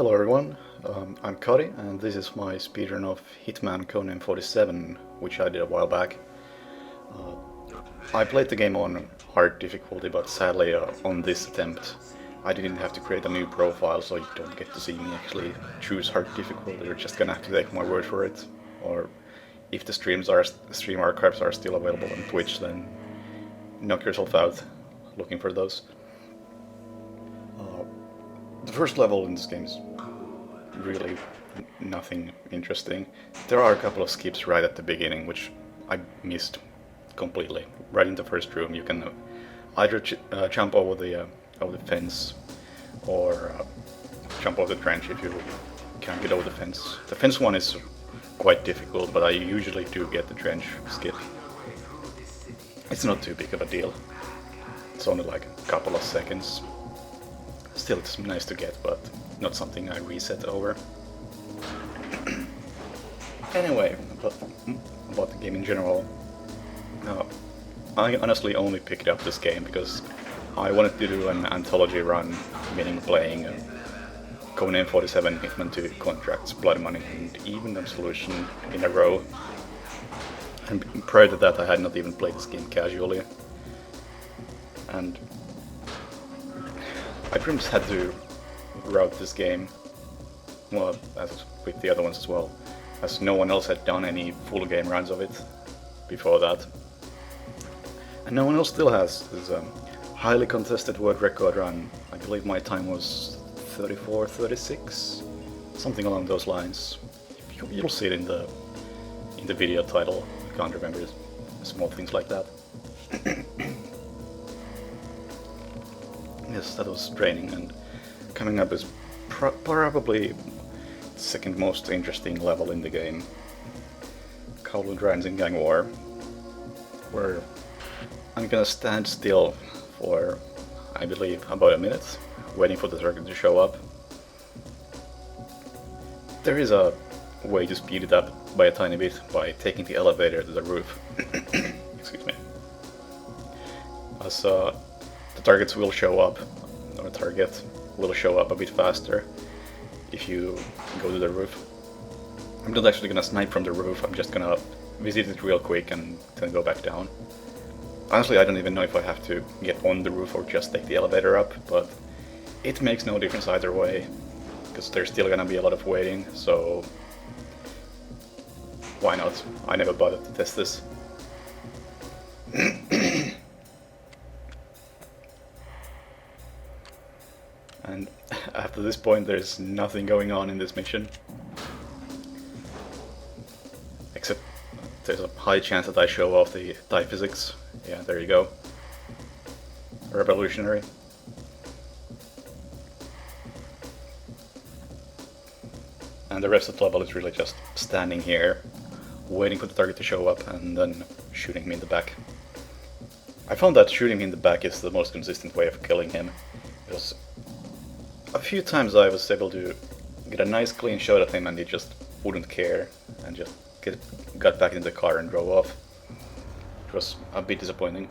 Hello everyone, I'm Cody and this is my speedrun of Hitman Codename 47, which I did a while back. I played the game on hard difficulty, but sadly on this attempt I didn't have to create a new profile, so you don't get to see me actually choose hard difficulty. You're just gonna have to take my word for it. Or if the stream archives are still available on Twitch, then knock yourself out looking for those. The first level in this game is really nothing interesting. There are a couple of skips right at the beginning, which I missed completely. Right in the first room, you can either jump over the fence, or jump over the trench if you can't get over the fence. The fence one is quite difficult, but I usually do get the trench skip. It's not too big of a deal. It's only like a couple of seconds. Still, it's nice to get, but not something I reset over. Anyway, about the game in general. I honestly only picked up this game because I wanted to do an anthology run, meaning playing Codename 47, Hitman 2, Contracts, Blood Money, and Even Absolution in a row. And prior to that I had not even played this game casually. And I pretty much had to route this game, well, as with the other ones as well, as no one else had done any full game runs of it before that. And no one else still has this highly contested world record run. I believe my time was 34-36, something along those lines. You'll see it in the video title. I can't remember small things like that. Yes, that was draining, and coming up is probably the second most interesting level in the game. Cowboy Dragons in Gang War, where I'm gonna stand still for, I believe, about a minute, waiting for the target to show up. There is a way to speed it up by a tiny bit by taking the elevator to the roof. Excuse me. As the targets will show up, or a target will show up a bit faster if you go to the roof. I'm not actually gonna snipe from the roof, I'm just gonna visit it real quick and then go back down. Honestly, I don't even know if I have to get on the roof or just take the elevator up, but it makes no difference either way, because there's still gonna be a lot of waiting, so why not? I never bothered to test this. And after this point there's nothing going on in this mission. Except there's a high chance that I show off the tie physics. Yeah, there you go. Revolutionary. And the rest of the level is really just standing here, waiting for the target to show up and then shooting me in the back. I found that shooting me in the back is the most consistent way of killing him, because a few times I was able to get a nice clean shot at him and he just wouldn't care and just got back in the car and drove off. It was a bit disappointing.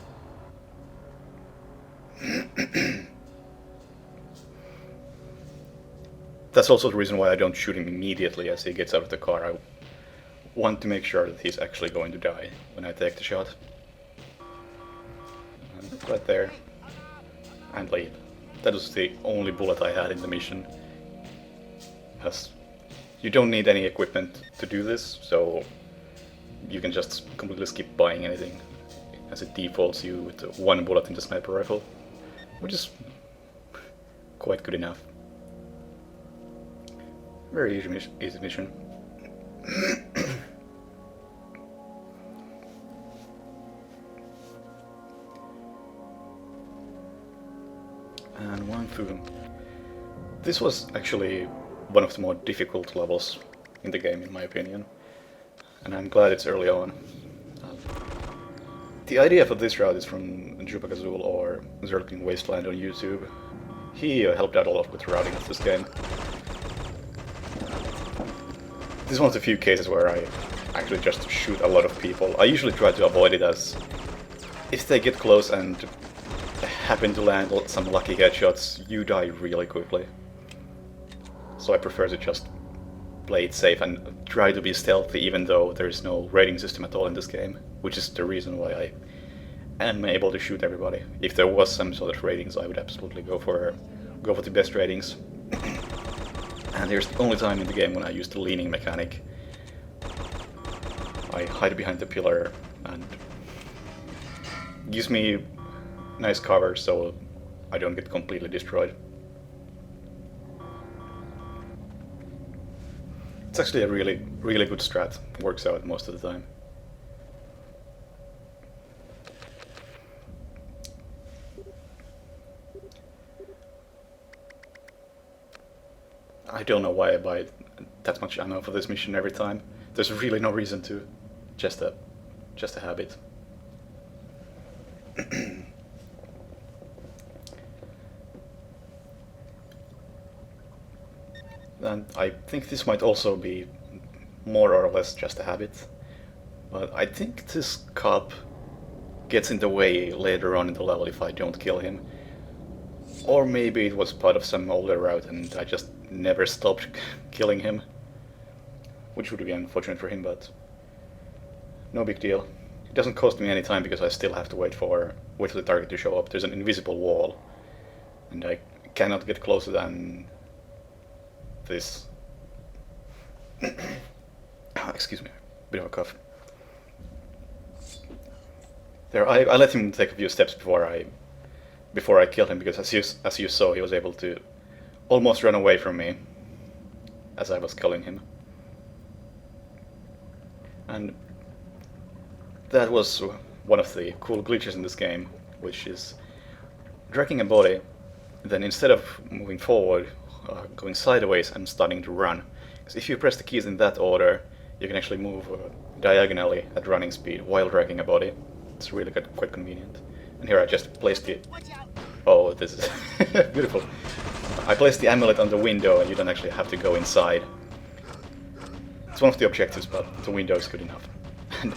That's also the reason why I don't shoot him immediately as he gets out of the car. I want to make sure that he's actually going to die when I take the shot. And right there. And leave. That was the only bullet I had in the mission. Because you don't need any equipment to do this, so you can just completely skip buying anything, as it defaults you with one bullet in the sniper rifle, which is quite good enough. Very easy mission. And one food. This was actually one of the more difficult levels in the game, in my opinion, and I'm glad it's early on. The idea for this route is from Jupagazul or Zerling Wasteland on YouTube. He helped out a lot with the routing of this game. This is one of the few cases where I actually just shoot a lot of people. I usually try to avoid it, as if they get close and happen to land some lucky headshots, you die really quickly. so I prefer to just play it safe and try to be stealthy, even though there is no rating system at all in this game, which is the reason why I am able to shoot everybody. If there was some sort of ratings, I would absolutely go for the best ratings. And here's the only time in the game when I use the leaning mechanic. I hide behind the pillar and gives me nice cover so I don't get completely destroyed. It's actually a really, really good strat. Works out most of the time. I don't know why I buy that much ammo for this mission every time. There's really no reason to. Just a habit. And I think this might also be more or less just a habit, but I think this cop gets in the way later on in the level if I don't kill him. Or maybe it was part of some older route and I just never stopped killing him, which would be unfortunate for him, but no big deal. It doesn't cost me any time because I still have to wait for the target to show up. There's an invisible wall, and I cannot get closer than this. Excuse me, bit of a cough. There, I let him take a few steps before I killed him, because as you saw, he was able to almost run away from me as I was killing him. And that was one of the cool glitches in this game, which is dragging a body, then instead of moving forward, going sideways and starting to run. Because if you press the keys in that order, you can actually move diagonally at running speed while dragging a body. It's really quite convenient. And here I just placed the... Oh, this is beautiful. I placed the amulet on the window and you don't actually have to go inside. It's one of the objectives, but the window is good enough. And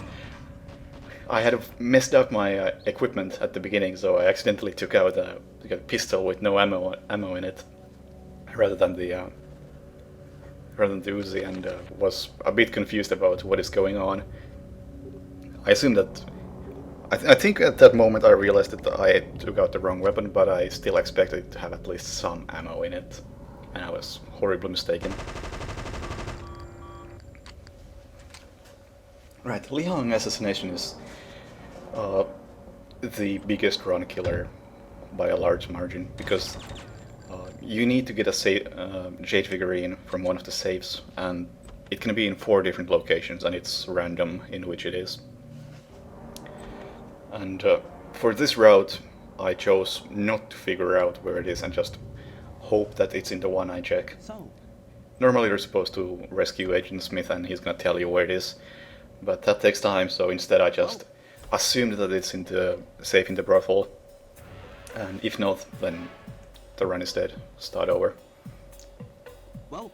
I had messed up my equipment at the beginning, so I accidentally took out a pistol with no ammo in it, rather than the Uzi, and was a bit confused about what is going on. I assume that I think at that moment I realized that I took out the wrong weapon, but I still expected it to have at least some ammo in it, and I was horribly mistaken. Right, Li Hong assassination is the biggest run killer by a large margin, because you need to get a jade figurine from one of the safes, and it can be in 4 different locations, and it's random in which it is. And for this route, I chose not to figure out where it is and just hope that it's in the one I check. Normally you're supposed to rescue Agent Smith and he's gonna tell you where it is, but that takes time, so instead I just assumed that it's in the safe in the brothel, and if not, then the run is dead. Start over. Whoa.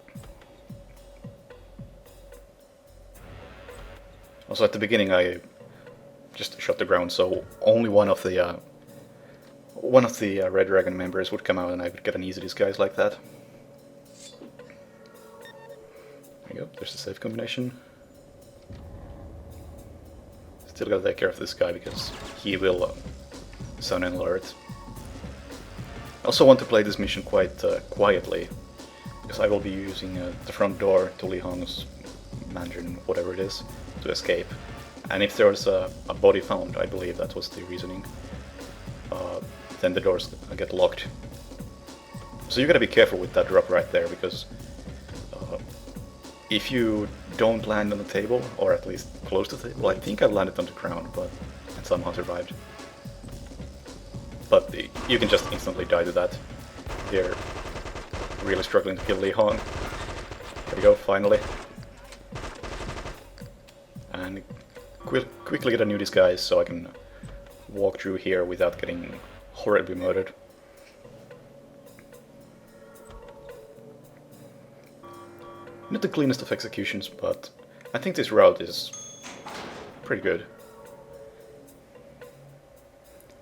Also at the beginning I just shot the ground, so only one of the Red Dragon members would come out and I would get an easy disguise like that. There you go, there's the safe combination. Still gotta take care of this guy because he will sound an alert. I also want to play this mission quite quietly, because I will be using the front door to Li Hong's mansion, whatever it is, to escape. And if there was a body found, I believe that was the reasoning, then the doors get locked. So you gotta be careful with that drop right there, because if you don't land on the table, or at least close to the table, I think I've landed on the ground, but and somehow survived. But you can just instantly die to that. They're really struggling to kill Li Hong. There we go, finally. And quickly get a new disguise so I can walk through here without getting horribly murdered. Not the cleanest of executions, but I think this route is pretty good.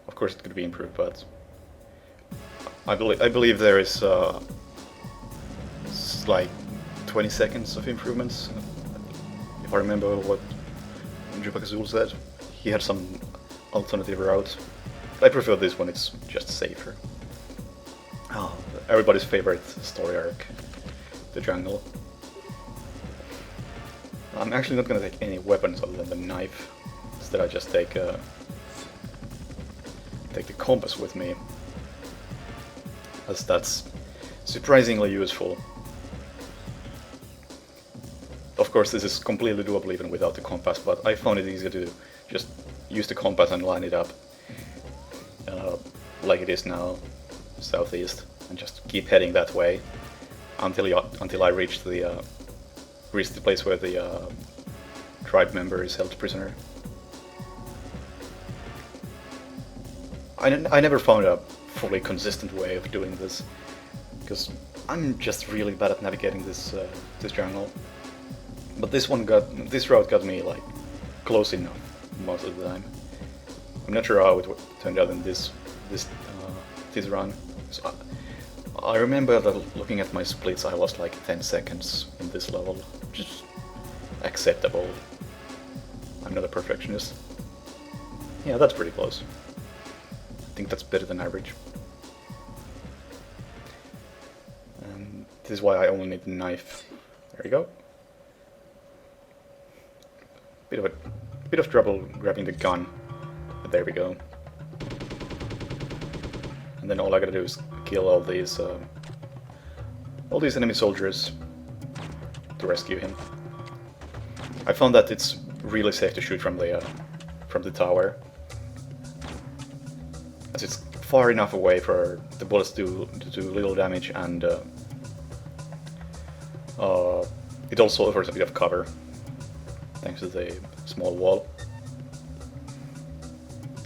Of course it could be improved, but I believe there is was like 20 seconds of improvements. If I remember what Jupakazul said, he had some alternative route. I prefer this one, it's just safer. Oh, everybody's favorite story arc, the jungle. I'm actually not gonna take any weapons other than the knife. Instead I just take the compass with me, as that's surprisingly useful. Of course this is completely doable even without the compass, but I found it easier to just use the compass and line it up like it is now, southeast, and just keep heading that way until I reach the place where the tribe member is held prisoner. I never found a fully consistent way of doing this, because I'm just really bad at navigating this jungle. But this route got me like close enough most of the time. I'm not sure how it turned out in this run. So I remember that looking at my splits, I lost like 10 seconds in this level, which is acceptable. I'm not a perfectionist. Yeah, that's pretty close. I think that's better than average. And this is why I only need the knife. There we go. Bit of trouble grabbing the gun, but there we go. And then all I gotta do is kill all these enemy soldiers to rescue him. I found that it's really safe to shoot from the tower, as it's far enough away for the bullets to do little damage, and it also offers a bit of cover thanks to the small wall.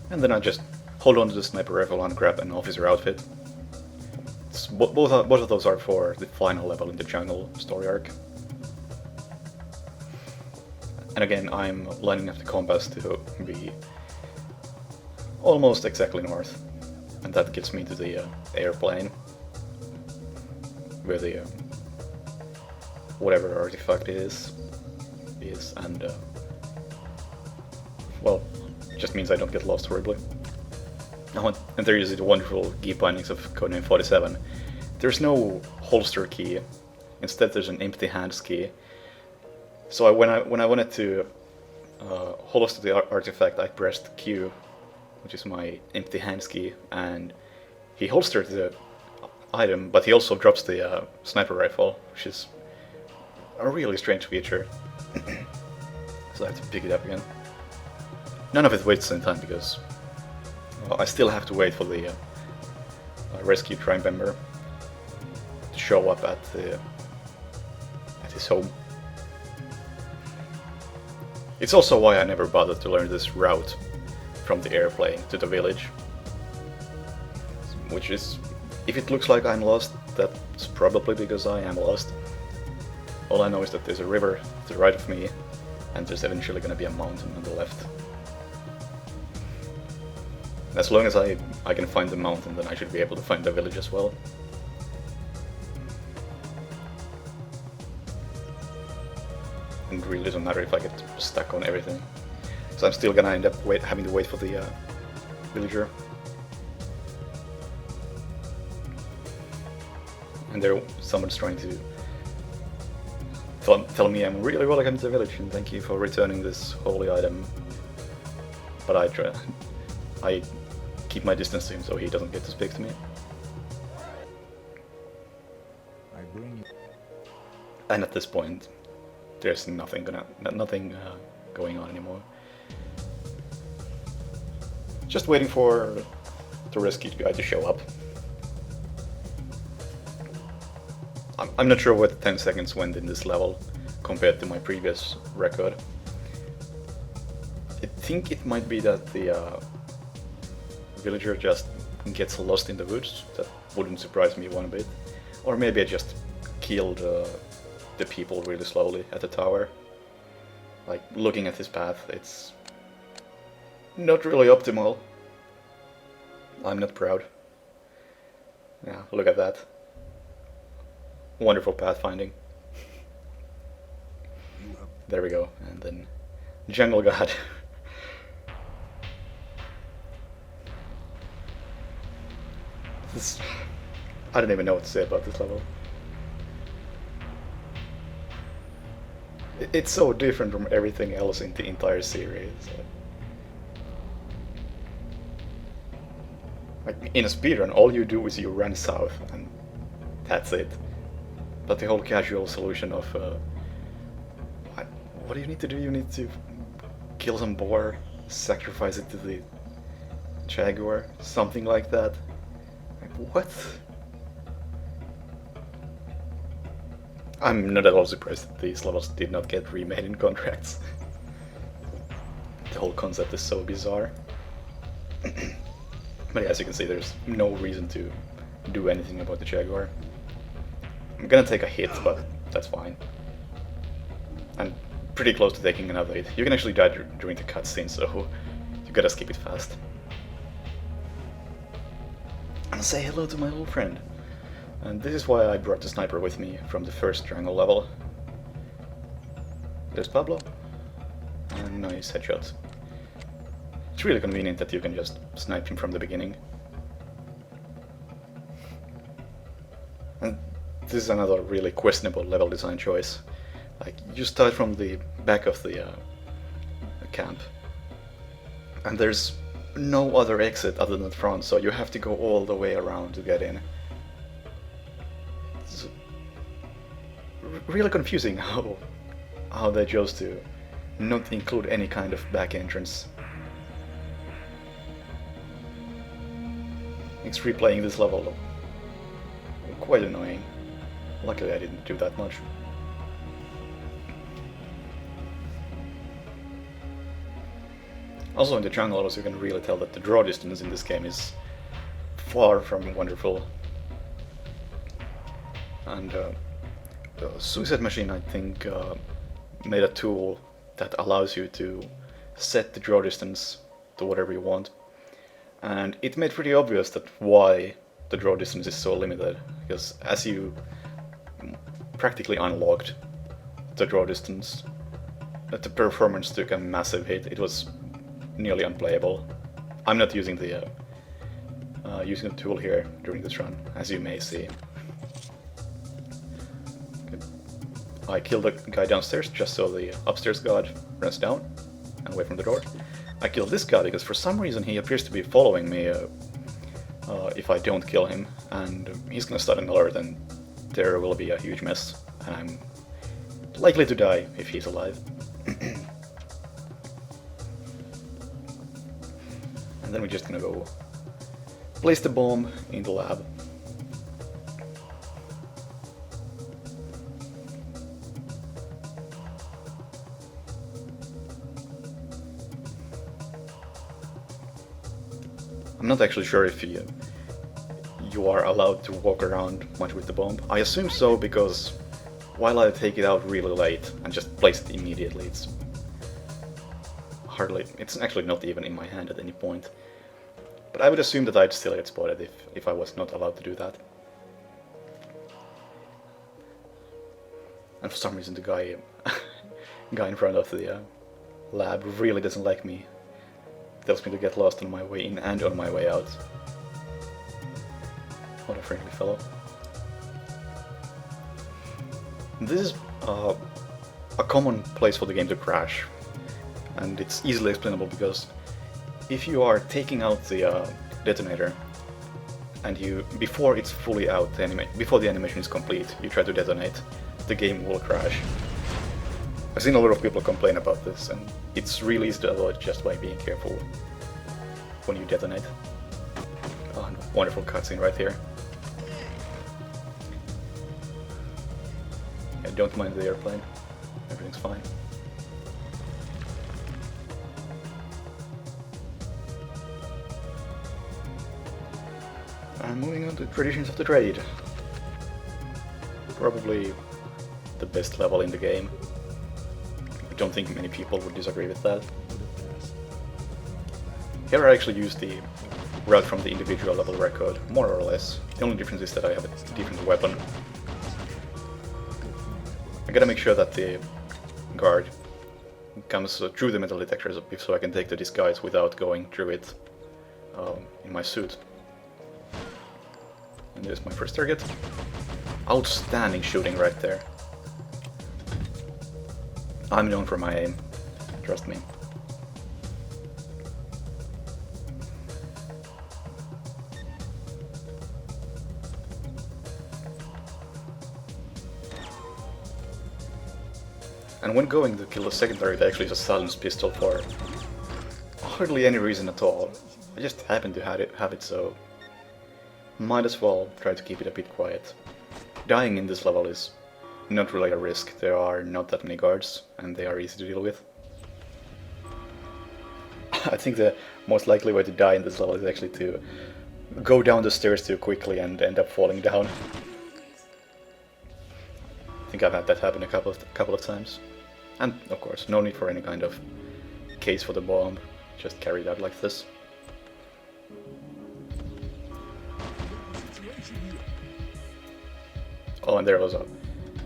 And then I just hold on to the sniper rifle and grab an officer outfit. Both of those are for the final level in the jungle story arc. And again, I'm lining up the compass to be almost exactly north, and that gets me to the airplane, where the whatever artifact it is, and well, it just means I don't get lost horribly. Oh, and there is the wonderful key bindings of Codename 47. There's no holster key. Instead, there's an empty hands key. So when I wanted to holster the artifact, I pressed Q, which is my empty hands key, and he holstered the item, but he also drops the sniper rifle, which is a really strange feature. So I have to pick it up again. None of it waits in time because I still have to wait for the rescue tribe member to show up at his home. It's also why I never bothered to learn this route from the airplane to the village. Which is, if it looks like I'm lost, that's probably because I am lost. All I know is that there's a river to the right of me, and there's eventually gonna be a mountain on the left. As long as I can find the mountain, then I should be able to find the village as well. And it really doesn't matter if I get stuck on everything. So I'm still gonna end up having to wait for the villager. And there, someone's trying to tell me I'm really welcome to the village and thank you for returning this holy item. But I keep my distance to him so he doesn't get to speak to me. And at this point, there's nothing going on anymore. Just waiting for the rescue guy to show up. I'm not sure what 10 seconds went in this level compared to my previous record. I think it might be that the villager just gets lost in the woods. That wouldn't surprise me one bit. Or maybe I just killed the people really slowly at the tower. Like, looking at his path, it's not really optimal. I'm not proud. Yeah, look at that. wonderful pathfinding. There we go, and then Jungle God. This, I don't even know what to say about this level. It's so different from everything else in the entire series. Like in a speedrun, all you do is you run south, and that's it. But the whole casual solution of what do you need to do? You need to kill some boar, sacrifice it to the jaguar, something like that. Like, what? I'm not at all surprised that these levels did not get remade in contracts. The whole concept is so bizarre. But as you can see, there's no reason to do anything about the jaguar. I'm gonna take a hit, but that's fine. And pretty close to taking another hit. You can actually die during the cutscene, so you gotta skip it fast. And say hello to my old friend. And this is why I brought the sniper with me from the first jungle level. There's Pablo. And nice headshot. It's really convenient that you can just snipe him from the beginning. And this is another really questionable level design choice. Like, you start from the back of the camp, and there's no other exit other than the front, so you have to go all the way around to get in. It's really confusing how they chose to not include any kind of back entrance. It's replaying this level quite annoying. Luckily I didn't do that much. Also in the jungle levels you can really tell that the draw distance in this game is far from wonderful. And Suicide Machine, I think, made a tool that allows you to set the draw distance to whatever you want. And it made pretty obvious that why the draw distance is so limited, because as you practically unlocked the draw distance, the performance took a massive hit. It was nearly unplayable. I'm not using the tool here during this run, as you may see. I killed the guy downstairs just so the upstairs guard runs down and away from the door. I killed this guy because for some reason he appears to be following me if I don't kill him, and he's gonna start an alert and there will be a huge mess, and I'm likely to die if he's alive. And then we're just gonna go place the bomb in the lab. I'm not actually sure if you are allowed to walk around much with the bomb. I assume so, because while I take it out really late and just place it immediately, it's actually not even in my hand at any point. But I would assume that I'd still get spotted if I was not allowed to do that. And for some reason the guy in front of the lab really doesn't like me. Tells me to get lost on my way in and on my way out. What a friendly fellow. This is a common place for the game to crash, and it's easily explainable because if you are taking out the detonator and before it's fully out, before the animation is complete, you try to detonate, the game will crash. I've seen a lot of people complain about this, and it's really easy to avoid just by being careful when you detonate. Oh, and wonderful cutscene right here. Yeah, don't mind the airplane, everything's fine. And moving on to Traditions of the Trade. Probably the best level in the game. I don't think many people would disagree with that. Here I actually use the route from the individual level record, more or less. The only difference is that I have a different weapon. I gotta make sure that the guard comes through the metal detectors so I can take the disguise without going through it in my suit. And there's my first target. Outstanding shooting right there. I'm known for my aim, trust me. And when going to kill the second target, I actually use a silenced pistol for hardly any reason at all. I just happen to have it, so might as well try to keep it a bit quiet. Dying in this level is not really a risk. There are not that many guards, and they are easy to deal with. I think the most likely way to die in this level is actually to go down the stairs too quickly and end up falling down. I think I've had that happen a couple of times. And of course, no need for any kind of case for the bomb, just carry it out like this. Oh, and there was a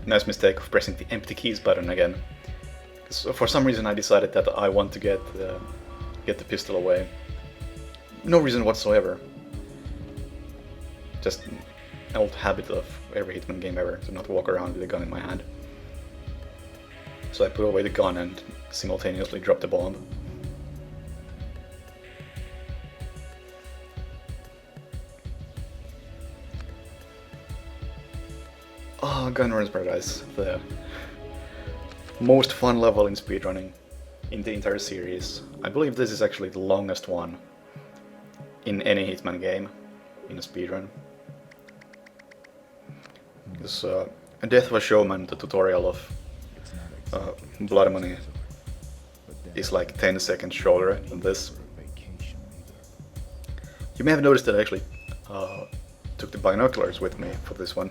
nice mistake of pressing the empty keys button again. So for some reason I decided that I want to get the pistol away. No reason whatsoever. Just an old habit of every Hitman game ever, to not walk around with a gun in my hand. So I put away the gun and simultaneously dropped the bomb. Oh, Gunrun's Paradise, the most fun level in speedrunning in the entire series. I believe this is actually the longest one in any Hitman game in a speedrun. Because Death of a Showman, the tutorial of Blood Money, is like 10 seconds shorter than this. You may have noticed that I actually took the binoculars with me for this one,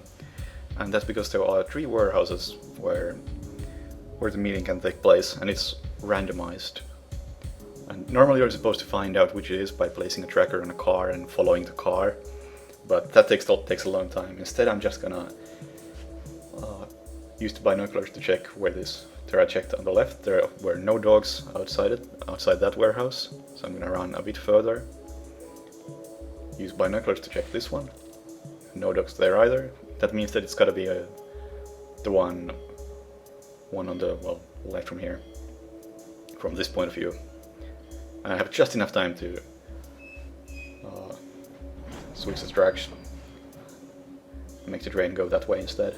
and that's because there are 3 warehouses where the meeting can take place, and it's randomized. And normally you're supposed to find out which it is by placing a tracker on a car and following the car, but that takes a long time. Instead, I'm just gonna use the binoculars to check where this. There I checked on the left, there were no dogs outside that warehouse, so I'm gonna run a bit further. Use binoculars to check this one. No dogs there either. That means that it's gotta be the one on the left from here, from this point of view. And I have just enough time to switch the direction, make the train go that way instead.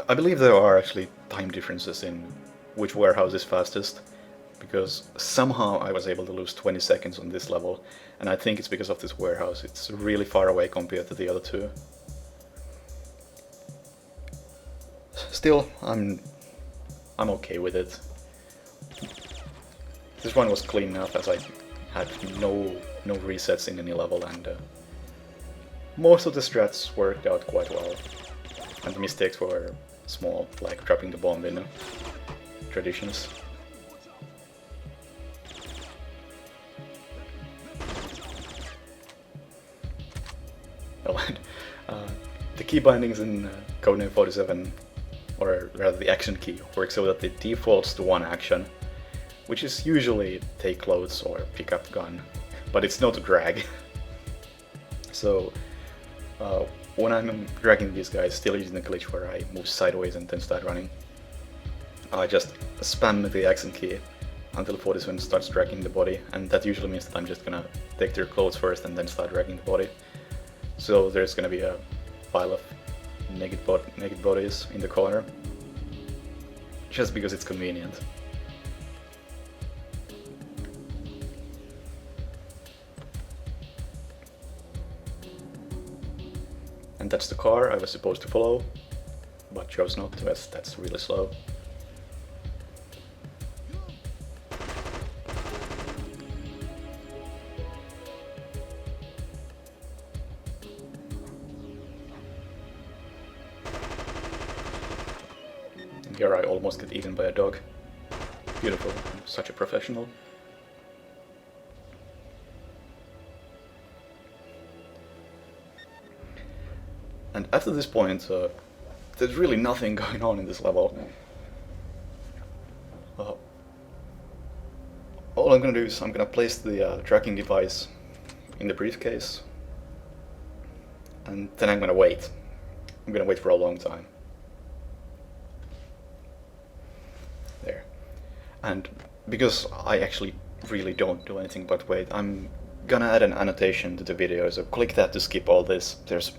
I believe there are actually time differences in which warehouse is fastest, because somehow I was able to lose 20 seconds on this level, and I think it's because of this warehouse. It's really far away compared to the other 2. Still, I'm okay with it. This one was clean enough as I had no resets in any level, and most of the strats worked out quite well. And the mistakes were small, like dropping the bomb in traditions. Oh, and the key bindings in Codename 47, or rather the action key, works so that it defaults to one action, which is usually take clothes or pick up gun, but it's not a drag. So when I'm dragging these guys, still using the glitch where I move sideways and then start running, I just spam the action key until 47 starts dragging the body, and that usually means that I'm just gonna take their clothes first and then start dragging the body. So there's gonna be a pile of naked bodies in the corner, just because it's convenient. And that's the car I was supposed to follow, but chose not to, as that's really slow. And here I almost get eaten by a dog. Beautiful, I'm such a professional. And after this point, there's really nothing going on in this level. All I'm gonna do is I'm gonna place the tracking device in the briefcase, and then I'm gonna wait. I'm gonna wait for a long time. There. And because I actually really don't do anything but wait, I'm gonna add an annotation to the video, so click that to skip all this. There's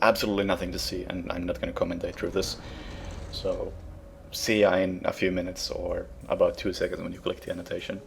absolutely nothing to see, and I'm not gonna commentate through this. So see ya in a few minutes, or about 2 seconds when you click the annotation.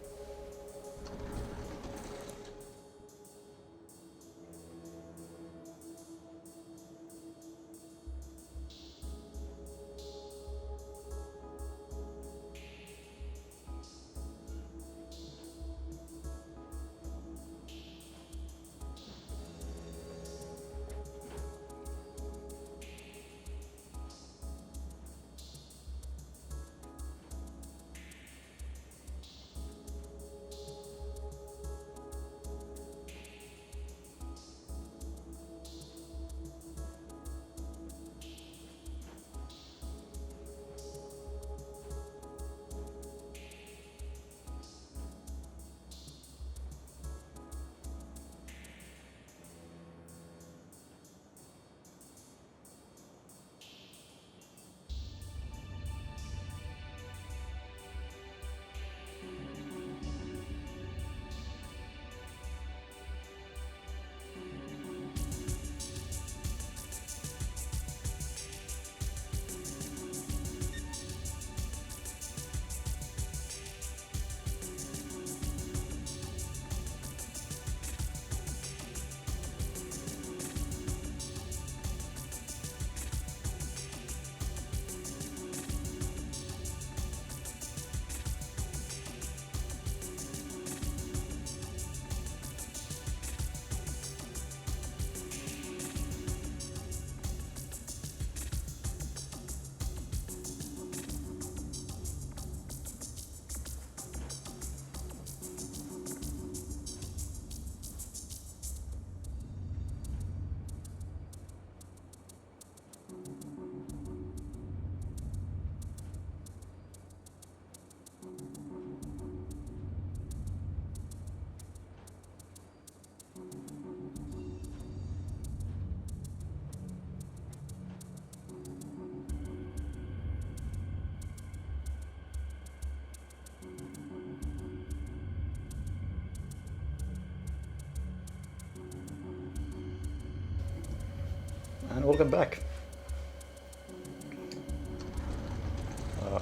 And welcome back.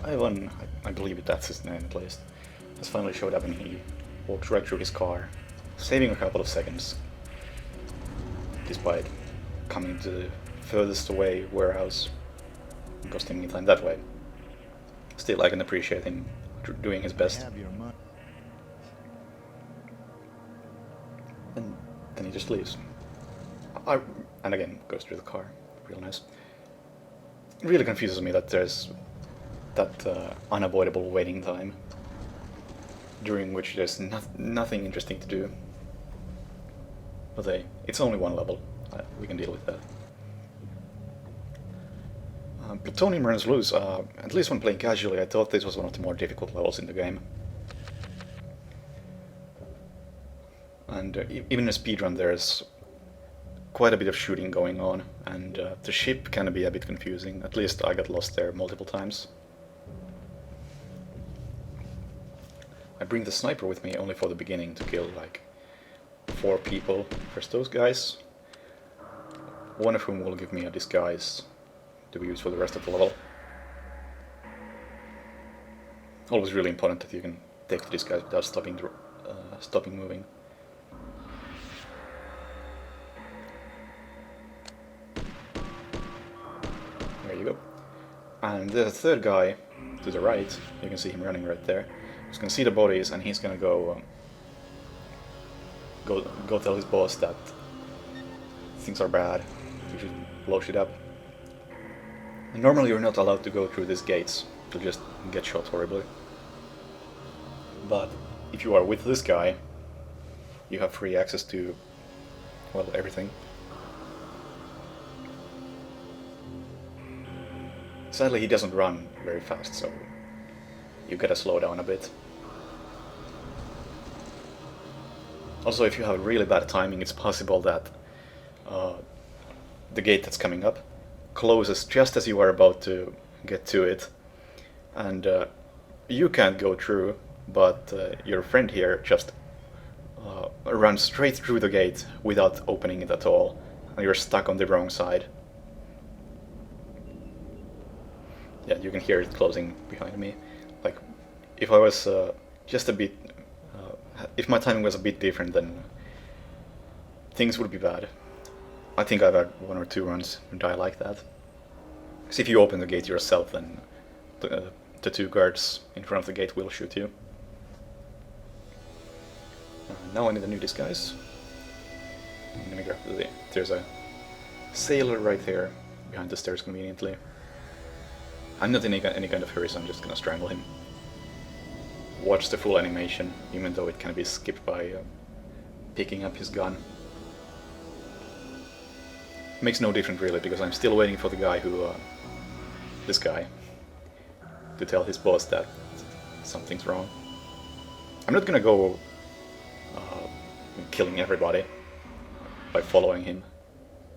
Ivan, I believe that's his name at least, has finally showed up, and he walks right through his car, saving a couple of seconds, despite coming to the furthest away warehouse, costing me time that way. Still, I can appreciate him doing his best. And then he just leaves. And again, goes through the car. Real nice. It really confuses me that there's that unavoidable waiting time, during which there's nothing interesting to do. But hey, it's only one level. We can deal with that. Plutonium runs loose. At least when playing casually, I thought this was one of the more difficult levels in the game. And even in a speedrun, there's quite a bit of shooting going on, and the ship can be a bit confusing. At least I got lost there multiple times. I bring the sniper with me only for the beginning to kill like 4 people. First those guys, one of whom will give me a disguise to be used for the rest of the level. Always really important that you can take the disguise without stopping moving. There you go. And the third guy to the right, you can see him running right there. He's gonna see the bodies, and he's gonna go tell his boss that things are bad. You should blow shit up. And normally you're not allowed to go through these gates to just get shot horribly. But if you are with this guy, you have free access to, well, everything. Sadly, he doesn't run very fast, so you gotta slow down a bit. Also, if you have really bad timing, it's possible that the gate that's coming up closes just as you are about to get to it, and you can't go through, but your friend here just runs straight through the gate without opening it at all, and you're stuck on the wrong side. Yeah, you can hear it closing behind me. Like, if I was just a bit... if my timing was a bit different, then things would be bad. I think I've had 1 or 2 runs die like that. Because if you open the gate yourself, then the 2 guards in front of the gate will shoot you. Now I need a new disguise. I'm gonna grab there's a sailor right there behind the stairs conveniently. I'm not in any kind of hurry, so I'm just gonna strangle him. Watch the full animation, even though it can be skipped by picking up his gun. Makes no difference really, because I'm still waiting for the guy who... this guy. To tell his boss that something's wrong. I'm not gonna go killing everybody by following him.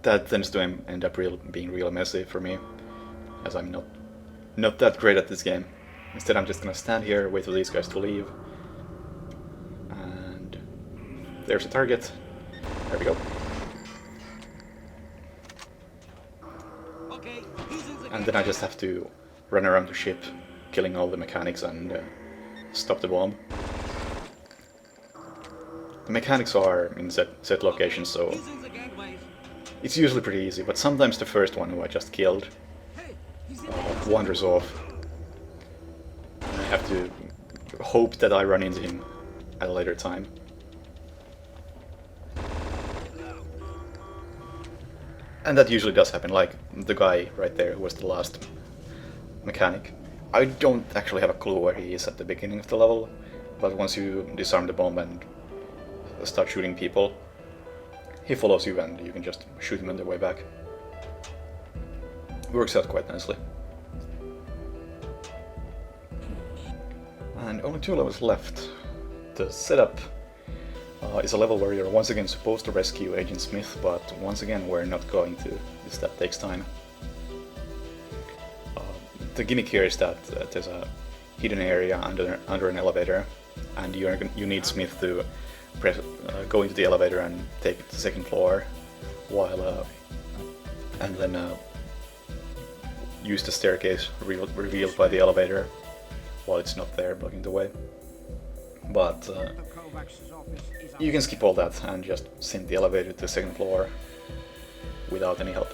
That tends to end up being real messy for me, as I'm not that great at this game. Instead, I'm just gonna stand here, wait for these guys to leave, and there's a target. There we go. Okay, And then I just have to run around the ship, killing all the mechanics and stop the bomb. The mechanics are in set locations, so it's usually pretty easy, but sometimes the first one who I just killed wanders off. I have to hope that I run into him at a later time. And that usually does happen, like the guy right there who was the last mechanic. I don't actually have a clue where he is at the beginning of the level, but once you disarm the bomb and start shooting people, he follows you and you can just shoot him on the way back. Works out quite nicely. And only 2 levels left. The setup is a level where you're once again supposed to rescue Agent Smith, but once again we're not going to, because that takes time. The gimmick here is that there's a hidden area under an elevator, and you need Smith to go into the elevator and take it to the 2nd floor, while and then use the staircase revealed by the elevator while it's not there, blocking the way. But you can skip all that and just send the elevator to the 2nd floor without any help.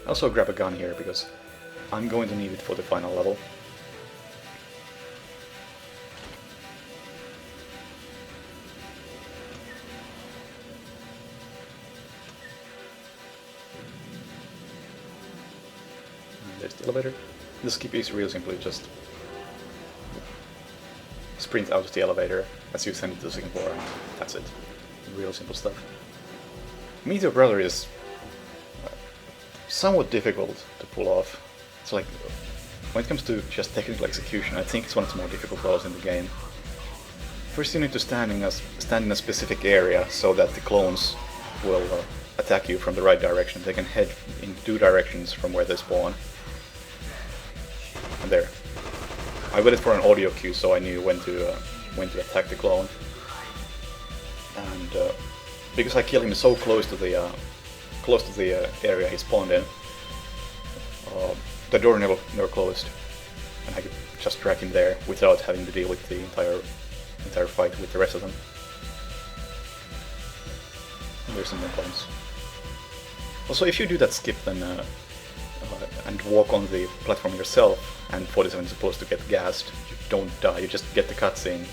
Also grab a gun here, because I'm going to need it for the final level. And there's the elevator. The skip is real simply just sprint out of the elevator as you send it to the 2nd floor, and that's it. Real simple stuff. Meet Your Brother is somewhat difficult to pull off. It's like, when it comes to just technical execution, I think it's one of the more difficult levels in the game. First you need to stand in a specific area so that the clones will attack you from the right direction. They can head in 2 directions from where they spawn. And there. I waited for an audio cue so I knew when to attack the clone. And because I killed him so close to the area he spawned in, the door never closed, and I could just drag him there without having to deal with the entire fight with the rest of them. And there's some more clones. Also, if you do that skip then and walk on the platform yourself, and 47 is supposed to get gassed, you don't die, you just get the cutscene.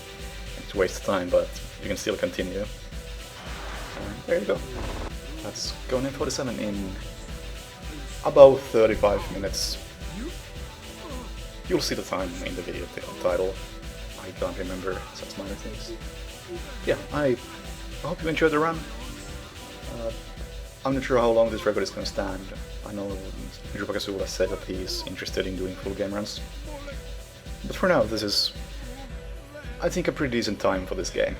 It's a waste of time, but you can still continue. And there you go. That's Codename 47 in about 35 minutes. You'll see the time in the video title. I can't remember such minor things. Yeah, I hope you enjoyed the run. I'm not sure how long this record is going to stand. I know Jupakazula said that he's interested in doing full game runs. But for now, this is, I think, a pretty decent time for this game.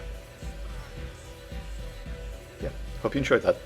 Yeah, hope you enjoyed that.